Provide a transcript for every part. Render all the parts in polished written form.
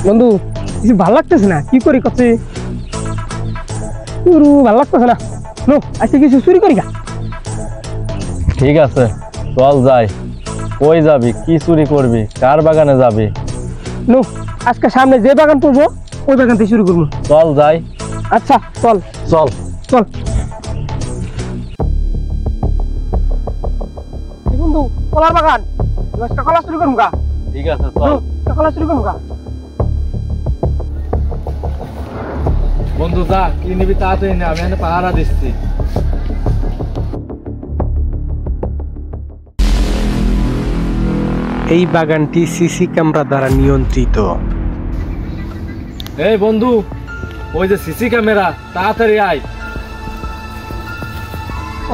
বন্ধু কিছু ভালো লাগতেছে না, কি করি কত ভালো লাগতেছে না। নো আজকে কিছু চুরি করি গা। ঠিক আছে চল যাই। কই যাবি, কি চুরি করবি, কার বাগানে যাবি? নো আজকে সামনে যে বাগান পড়বো ওই বাগান থেকে শুরু করবো। চল যাই। আচ্ছা চল চল চল। বন্ধু কলার বাগান, আজকে কলা শুরু করবো গা। ঠিক আছে চল। কলা শুরু করবো গা। বন্ধু যা, কি নিবি তাড়াতাড়ি নে, আমি এখানে পাহারা দিচ্ছি। এই বাগানটি সিসি ক্যামেরা দ্বারা নিয়ন্ত্রিত। এই বন্ধু, ওই যে সিসি ক্যামেরা, তাড়াতাড়ি আয়।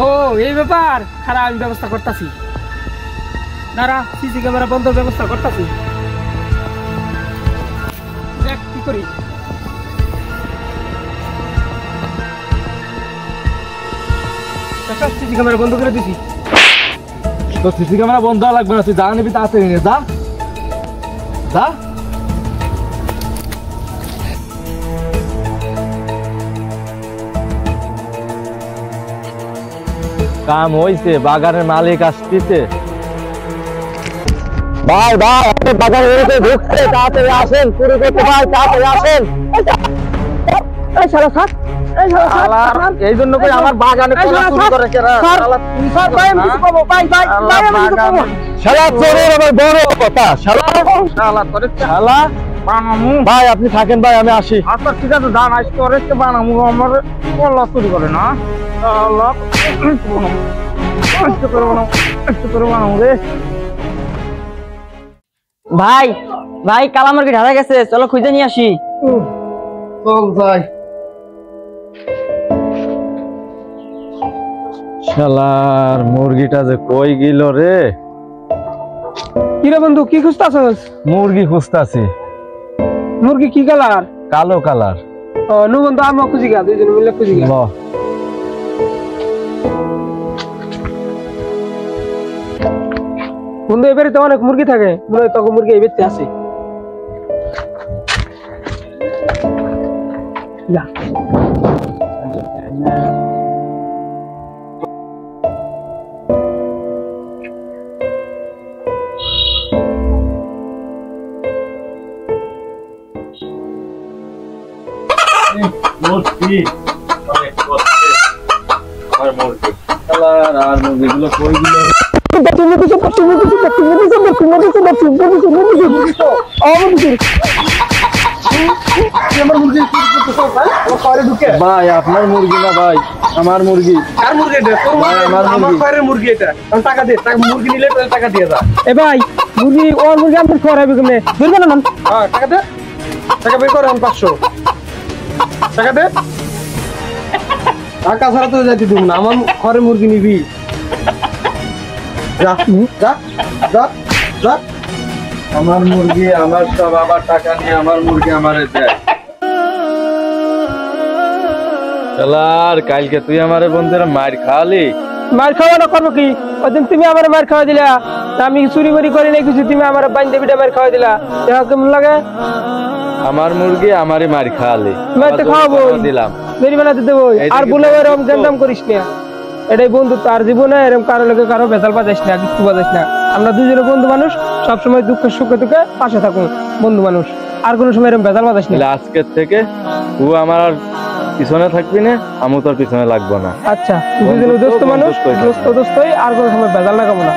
ও এই ব্যাপার, খারাপ আমি ব্যবস্থা করতেছি। দাঁড়া, সিসি ক্যামেরা বন্ধ ব্যবস্থা করতেছি। দেখ কি করি। সিসি ক্যামেরা বন্ধ করে দিছি। তো সিসি ক্যামেরা বন্ধ হওয়া লাগবে না, তুই যা নিবি তাড়াতাড়ি নে, যা যা। কাম হইছে, বাগানের মালিক আসতেছে। ভাই ভাই আপনি বাগানের ভিতরে ঢুকছে, তাড়াতাড়ি আসেন, চুরি করতে ভাই, তাড়াতাড়ি আসেন। এই শালা স্যার, এই শালা স্যার, এই জন্য করে আমার বাগানে কলা চুরি করে কেরা? স্যার ভাই আমি কিছু পাবো, ভাই ভাই ভাই আমি কিছু পাবো। শালা চোরের আবার বড় কথা, শালা শালা তোরে শালা বানামু। ভাই আপনি থাকেন ভাই, আমি আসি। আচ্ছা ঠিক আছে, দান আজ তোরে কে বানামু, আমার কলা চুরি করে না। শালা কষ্ট করে বানামু রে। ভাই ভাই কালা মার্কেট হারা গেছে, চলো খুঁজে নিয়ে আসি। চল যাই। শালার মুরগিটা যে কই গেল রে? কি রে বন্ধু, কি খুঁজতাছস? মুরগি খুঁজতাছি। মুরগি কি কালার? কালো কালার। ও নু বন্ধু, আমরা খুঁজি গা, দুইজন মিলে খুঁজি গা। বাহ, বন্ধু এবারে তো অনেক মুরগি থাকে, মনে হয় তখন মুরগি এবারে আছে। যা মুরগি অনেক কষ্টে আমার মুরগি। শালার আর মুরগিগুলো কই গেল? ভাই আপনার মুরগি না ভাই, আমার মুরগি। কার মুরগি এটা? তোর মুরগি? আমার ঘরের মুরগি এটা। আমি টাকা দে, টাকা মুরগি নিলে টাকা দিয়ে যা। এ ভাই মুরগি, ওর মুরগি আমি খরাবি কেমনে? ধরবে না? হ্যাঁ টাকা দে, টাকা বের করে আন 500 টাকা দে। টাকা ছাড়া তো যাইতে দিব না, আমার ঘরে মুরগি নিবি। যা যা যা যা। আমার মুরগি আমার সব, আবার টাকা নিয়ে আমার মুরগি আমারে দেয়। শালার কালকে তুই আমারে বন্ধুরা মার খাওয়ালি। মার খাওয়া না করবো কি? ওইদিন তুমি আমার মার খাওয়া দিলা, আমি চুরি মুরি করি নাই কিছু, তুমি আমার বাইন দেবিটা মার খাওয়া দিলা। দেখা কেমন লাগে? আমার মুরগি আমারই মার খাওয়ালি, মার তো খাওয়াবো, দিলাম, বেরি বানাতে দেবো। আর বলে এরকম গেন্দাম করিস না, এটাই বন্ধু। তার জীবনে এরকম কারো লোকে কারো ভেজাল বাজাইস না, কিছু বাজাইস না। আমরা দুজনে বন্ধু মানুষ, সবসময় দুঃখে সুখে দুঃখে পাশে থাকুন, বন্ধু মানুষ। আর কোনো সময় এরকম ভেজাল বাজাইস না। আজকের থেকে তুই আমার আর পিছনে থাকবি না, আমি তোর পিছনে লাগবো না। আচ্ছা দুজনে দোস্ত মানুষ, দোস্ত দোস্তই, আর কোনো সময় ভেজাল লাগাবো না।